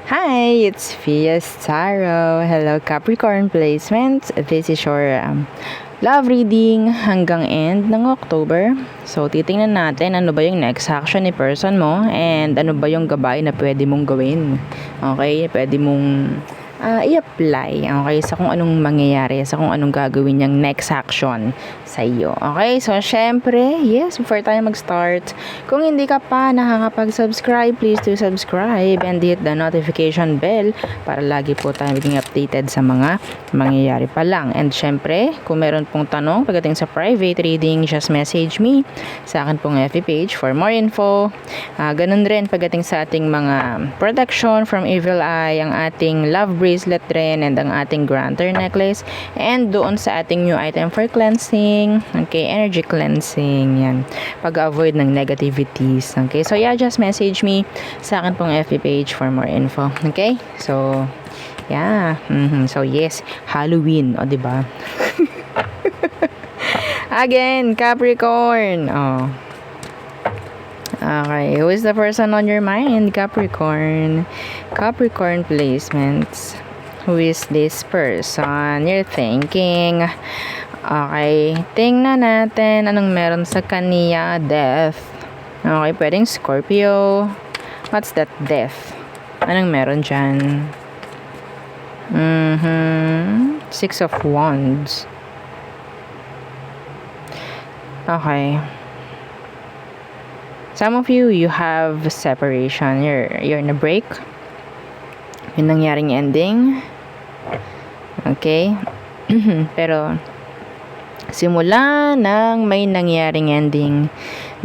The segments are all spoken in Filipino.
Hi, it's Fia Staro. Hello, Capricorn Placements. This is your love reading hanggang end ng October. So, titingnan natin ano ba yung next action ni person mo and ano ba yung gabay na pwede mong gawin. Okay? Pwede mong i-apply. Okay? Sa kung anong mangyayari, sa kung anong gagawin niyang next action sa iyo. Okay? So, syempre, yes, before tayo mag-start, kung hindi ka pa nakakapag-subscribe, please do subscribe and hit the notification bell para lagi po tayo maging updated sa mga mangyayari pa lang. And syempre, kung meron pong tanong pagdating sa private reading, just message me sa akin pong FB page for more info. Ganun rin pagdating sa ating mga protection from evil eye, ang ating love bracelet rin and ang ating grantor necklace, and doon sa ating new item for cleansing, okay, energy cleansing, yan, pag-avoid ng negativities, okay, so yeah, just message me sa akin pong FB page for more info, okay, so yeah, so yes, Halloween, o diba? Again, Capricorn, okay, who is the person on your mind? Capricorn. Capricorn placements. Who is this person you're thinking? Okay, tingnan natin anong meron sa kanya. Death. Okay, pwedeng Scorpio. What's that death? Anong meron dyan? Six of Wands. Okay. Some of you have separation. You're in a break. Yung nangyaring ending. Okay? Pero simula nang may nangyaring ending,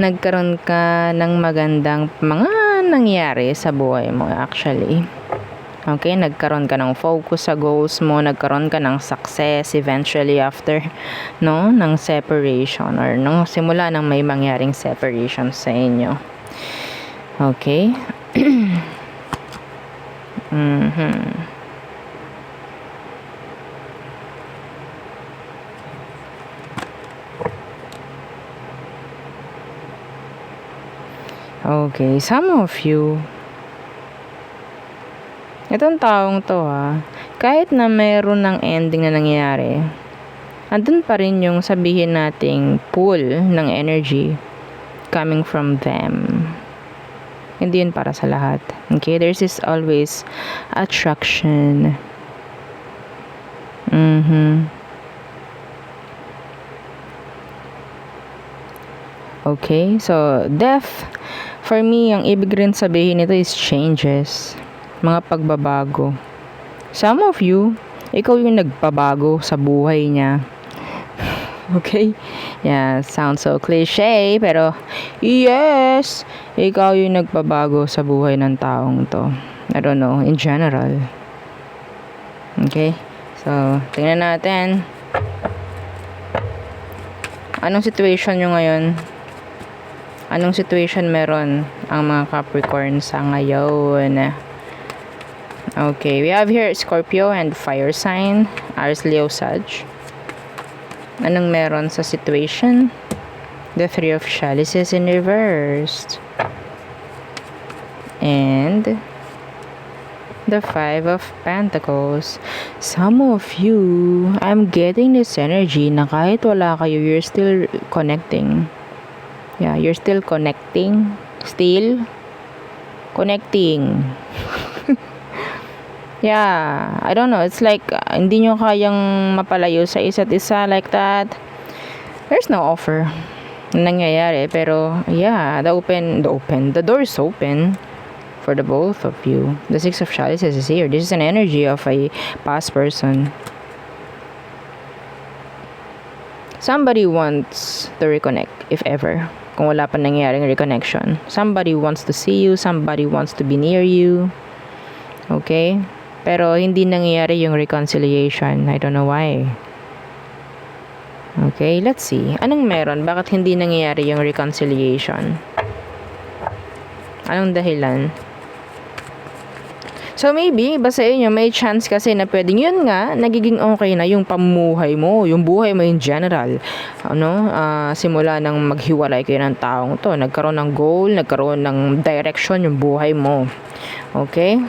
nagkaroon ka ng magandang mga nangyari sa buhay mo actually. Okay, nagkaroon ka ng focus sa goals mo, nagkaroon ka ng success eventually after ng separation or simula nang may mangyaring separation sa inyo. Okay? Okay, some of you, itong taong to kahit na mayroon ng ending na nangyayari, andun pa rin yung sabihin nating pull ng energy coming from them. Hindi yun para sa lahat. Okay, there's this always attraction. Okay, so death, for me, ang ibig rin sabihin nito is changes. Mga pagbabago. Some of you, ikaw yung nagpabago sa buhay niya. Okay? Yeah, sounds so cliche, pero yes, ikaw yung nagpabago sa buhay ng taong to. I don't know, in general. Okay? So, tingnan natin. Anong situation nyo ngayon? Anong situation meron ang mga Capricorn sa ngayon? Okay, we have here Scorpio and fire sign, Aries, Leo, Sag. Anong meron sa situation? The Three of Chalices in reversed. And the Five of Pentacles. Some of you, I'm getting this energy na kahit wala kayo, you're still connecting. Yeah, you're still connecting. Still connecting. Yeah, I don't know. It's like hindi nyo kayang mapalayo sa isa't isa like that. There's no offer na nangyayari. Pero yeah, the door is open for the both of you. The Six of Chalices is here. This is an energy of a past person. Somebody wants to reconnect, if ever. Kung wala pa nangyaring reconnection. Somebody wants to see you. Somebody wants to be near you. Okay? Pero hindi nangyayari yung reconciliation. I don't know why. Okay, let's see. Anong meron? Bakit hindi nangyayari yung reconciliation? Anong dahilan? So maybe, iba sa inyo, may chance kasi na pwedeng yun nga, nagiging okay na yung pamuhay mo, yung buhay mo in general. Simula nang maghiwalay kayo ng taong to, nagkaroon ng goal, nagkaroon ng direction yung buhay mo. Okay?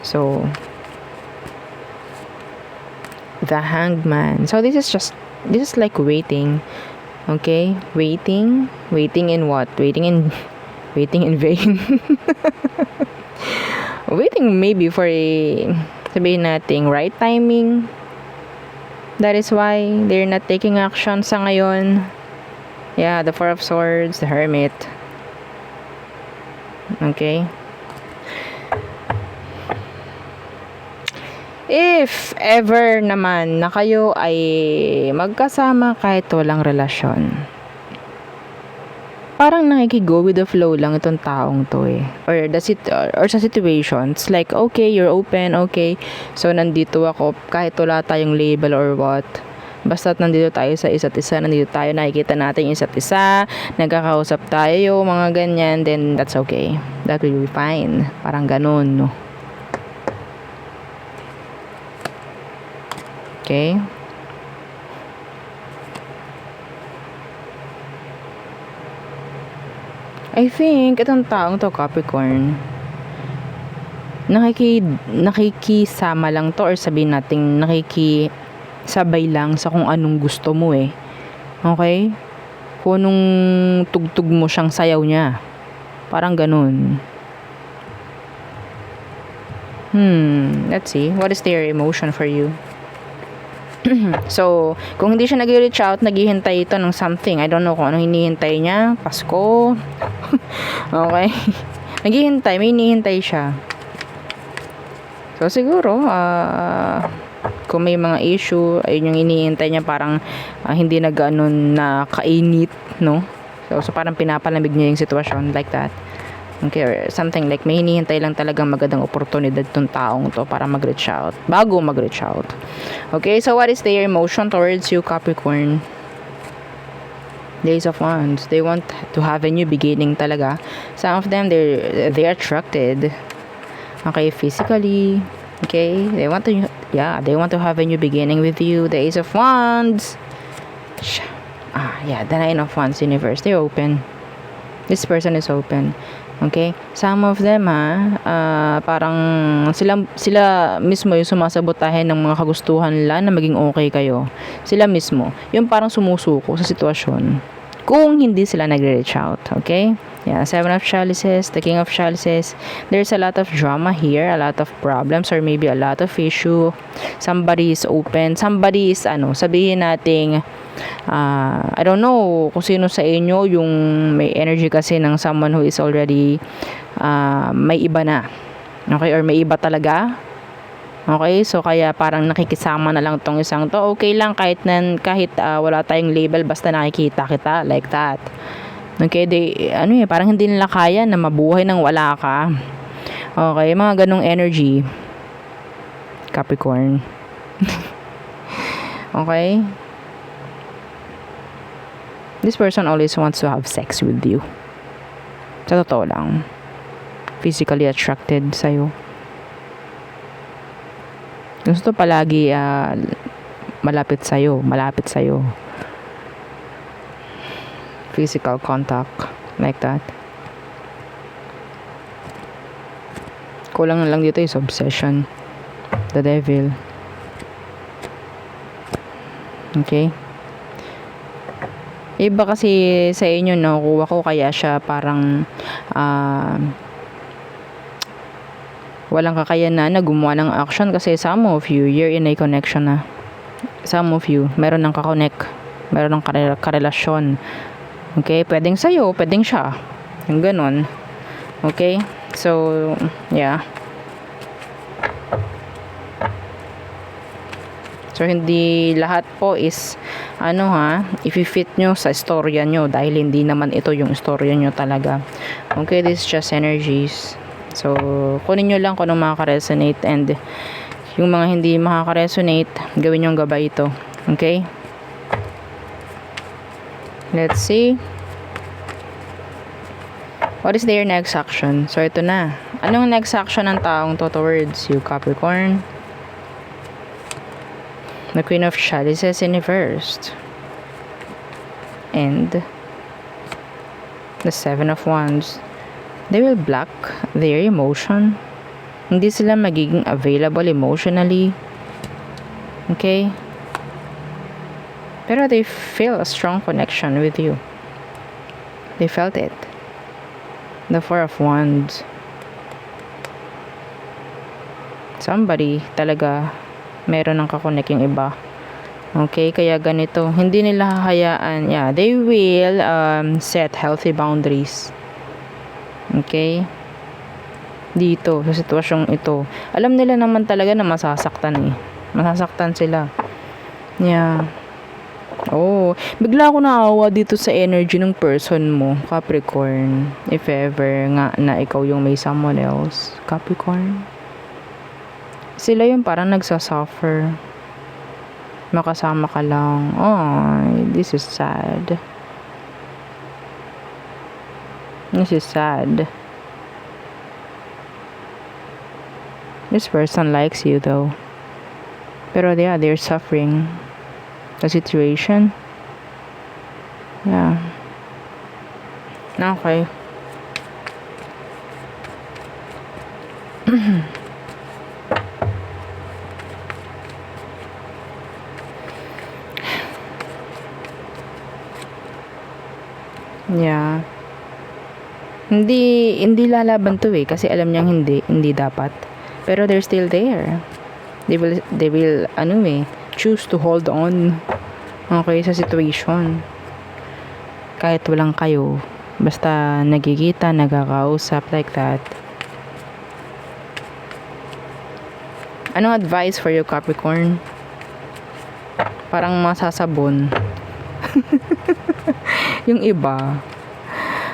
So, the Hanged Man. So, this is like waiting. Okay? Waiting in what? Waiting in vain. Waiting maybe for sabihin nating right timing. That is why they're not taking action sa ngayon. Yeah, the Four of Swords, the Hermit. Okay? If ever naman na kayo ay magkasama kahit walang relasyon, parang nakikigo with the flow lang itong taong to eh. Or sa situations, like, okay, you're open, okay. So, nandito ako, kahit wala tayong label or what. Basta't nandito tayo sa isa't isa, nandito tayo, nakikita natin yung isa't isa, nagkakausap tayo, mga ganyan, then that's okay. That will be fine. Parang ganun, no? Okay? I think itong taong to, Capricorn, nakikisama lang to, or sabihin natin nakikisabay lang sa kung anong gusto mo eh. Okay? Kung anong tugtog mo siyang sayaw niya. Parang ganun. Let's see. What is their emotion for you? So, kung hindi siya nag-reach out, naghihintay ito ng something. I don't know kung anong hinihintay niya. Pasko. Okay. Naghihintay. May hinihintay siya. So, siguro, kung may mga issue, ayun yung hinihintay niya, parang hindi na gano'n na kainit, no? So, parang pinapalamig niya yung sitwasyon like that. Okay, or something like may hinihintay lang talagang magandang oportunidad tong taong to para mag-reach out, bago mag-reach out. Okay, so what is their emotion towards you, Capricorn? Days of Wands. They want to have a new beginning talaga. Some of them, they're attracted. Okay, physically. Okay, they want to have a new beginning with you. The Ace of Wands. The Nine of Wands, universe. They're open. This person is open. Okay? Some of them, parang sila mismo yung sumasabotahe ng mga kagustuhan nila na maging okay kayo. Sila mismo. Yung parang sumusuko sa sitwasyon. Kung hindi sila nagre-reach out. Okay? Yeah, Seven of Chalices, the King of Chalices. There's a lot of drama here, a lot of problems, or maybe a lot of issue. Somebody is open. Somebody is, sabihin nating, I don't know kung sino sa inyo yung may energy kasi ng someone who is already may iba na. Okay? Or may iba talaga. Okay? So, kaya parang nakikisama na lang tong isang to. Okay lang kahit wala tayong label, basta nakikita kita. Like that. Okay? Parang hindi nila kaya na mabuhay nang wala ka. Okay? Mga ganong energy. Capricorn. Okay? This person always wants to have sex with you. Sa totoo lang. Physically attracted sa'yo. Gusto palagi malapit sa'yo. Physical contact. Like that. Kulang na lang dito is obsession. The devil. Okay? Iba kasi sa inyo, nakukuha ko kaya siya parang walang kakayanan na gumawa ng action kasi some of you, you're in a connection na. Some of you, meron ng kakonect. Meron ng karelasyon. Okay? Pwedeng sa'yo, pwedeng siya. Yung ganun. Okay? So, yeah. So, hindi lahat po is, if-fit nyo sa istorya nyo dahil hindi naman ito yung istorya nyo talaga. Okay, this is just energies. So, kunin nyo lang kung anong makaka-resonate, and yung mga hindi makaka-resonate, gawin yung gabay ito. Okay? Let's see. What is their next action? So, ito na. Anong next action ng taong to towards you, Capricorn? The Queen of Chalices in reversed. And the Seven of Wands. They will block their emotion. Hindi sila magiging available emotionally. Okay? Pero they feel a strong connection with you. They felt it. The Four of Wands. Somebody talaga meron ng kakonek yung iba. Okay, kaya ganito. Hindi nila hahayaan. Yeah, they will set healthy boundaries. Okay? Dito, sa sitwasyong ito. Alam nila naman talaga na masasaktan eh. Masasaktan sila. Yeah. Oh, bigla ako naawa dito sa energy ng person mo, Capricorn. If ever nga na ikaw yung may someone else, Capricorn. Sila yung parang nagsasuffer. Makasama ka lang. Oh, this is sad. This is sad. This person likes you though. Pero yeah, they're suffering the situation. Yeah. Okay. Yeah. Hindi lalaban to eh kasi alam niyang hindi dapat. Pero they're still there. They will choose to hold on. Okay, sa situation. Kahit walang kayo, basta nagkikita, nagkakausap like that. Anong advice for you, Capricorn? Parang masasabon. Yung iba.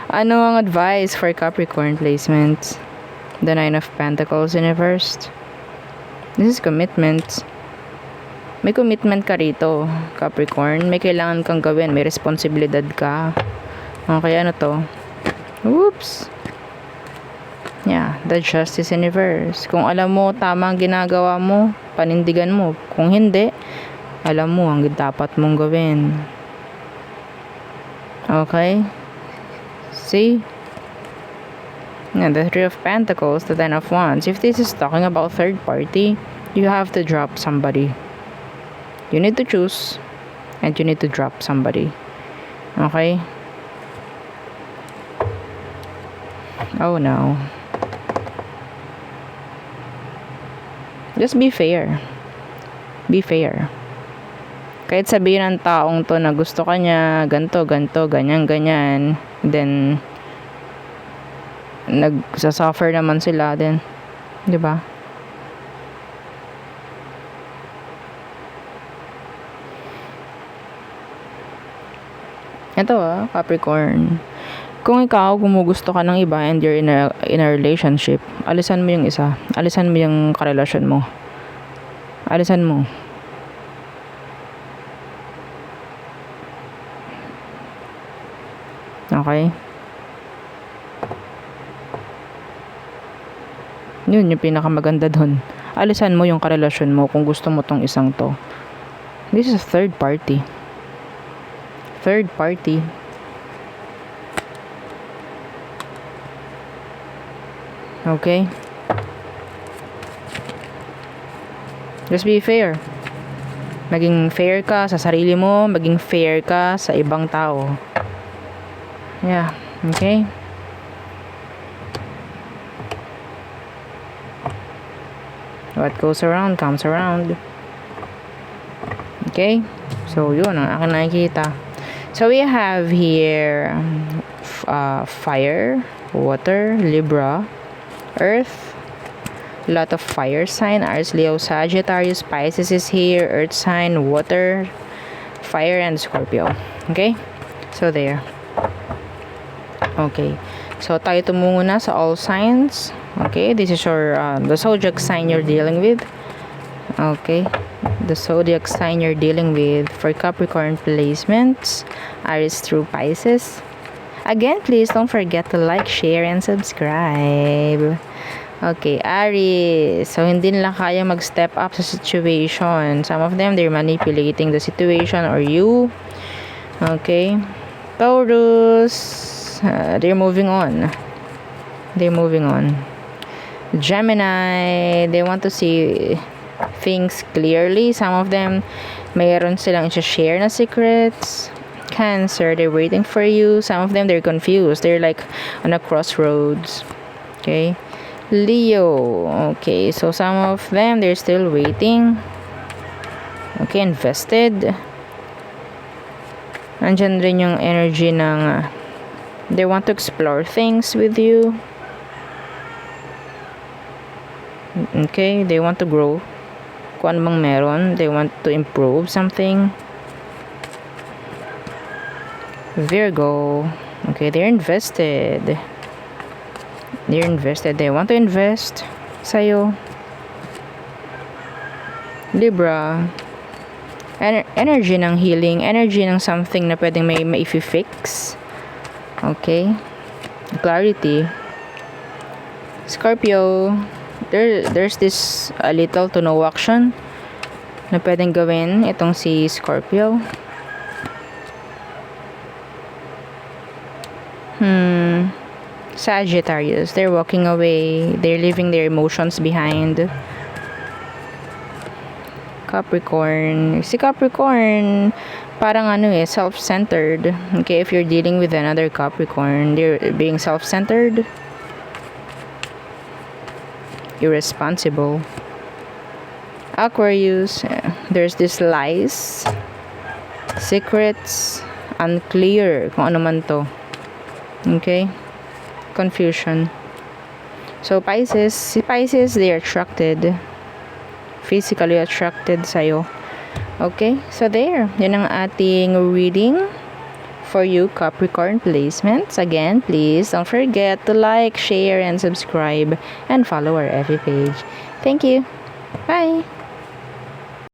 Ano ang advice for Capricorn placements? The Nine of Pentacles in reversed. This is commitment. May commitment ka rito, Capricorn. May kailangan kang gawin. May responsibilidad ka. Okay, ano to? Oops. Yeah, the Justice in reverse. Kung alam mo tama ang ginagawa mo, panindigan mo. Kung hindi, alam mo ang dapat mong gawin. Okay? See? And the Three of Pentacles, the Ten of Wands. If this is talking about third party, you have to drop somebody. You need to choose and you need to drop somebody. Okay? Oh no. Just be fair. Be fair. Kahit sabihin ng taong to na gusto ka niya, ganto, ganyan, then nagsasuffer naman sila din. 'Di ba? Ito Capricorn. Kung ikaw gumugusto ka ng iba and you're in a relationship, alisan mo yung isa. Alisan mo yung karelasyon mo. Alisan mo. Okay? Yun yung pinakamaganda dun. Alisan mo yung karelasyon mo kung gusto mo tong isang to. This is a third party. Third party. Okay? Just be fair. Maging fair ka sa sarili mo, maging fair ka sa ibang tao. Yeah, okay? What goes around comes around. Okay? So, yun ang akin nakikita. So, we have here fire, water, Libra, earth, lot of fire sign, Aries, Leo, Sagittarius, Pisces is here, earth sign, water, fire, and Scorpio. Okay? So, there. Okay. So, tayo tumungo na sa all signs. Okay? This is your, the zodiac sign you're dealing with. Okay? The zodiac sign you're dealing with for Capricorn placements. Aries through Pisces. Again, please don't forget to like, share, and subscribe. Okay, Aries. So, hindi nila kaya mag-step up sa situation. Some of them, they're manipulating the situation or you. Okay? Taurus. They're moving on. They're moving on. Gemini, they want to see things clearly. Some of them, mayroon silang i-share na secrets. Cancer, they're waiting for you. Some of them, they're confused. They're like on a crossroads. Okay. Leo, okay. So, some of them, they're still waiting. Okay, invested. Nandyan rin yung energy ng they want to explore things with you. Okay, they want to grow. Kung ano bang meron, they want to improve something. Virgo, okay, they're invested. They're invested. They want to invest sa'yo. Libra, energy ng healing, energy ng something na pwedeng may i-fix. Okay, clarity. Scorpio, there's this little to no action na pwedeng gawin itong si Scorpio. Sagittarius, they're walking away, they're leaving their emotions behind. Capricorn, si Capricorn parang self-centered. Okay, if you're dealing with another Capricorn, they're being self-centered, irresponsible. Aquarius, there's this lies, secrets, unclear kung ano man to. Okay, confusion. So Pisces, si Pisces, they are attracted, physically attracted sa'yo. Okay, so there, yun ang ating reading for you Capricorn placements. Again, please don't forget to like, share, and subscribe, and follow our FB page. Thank you. Bye.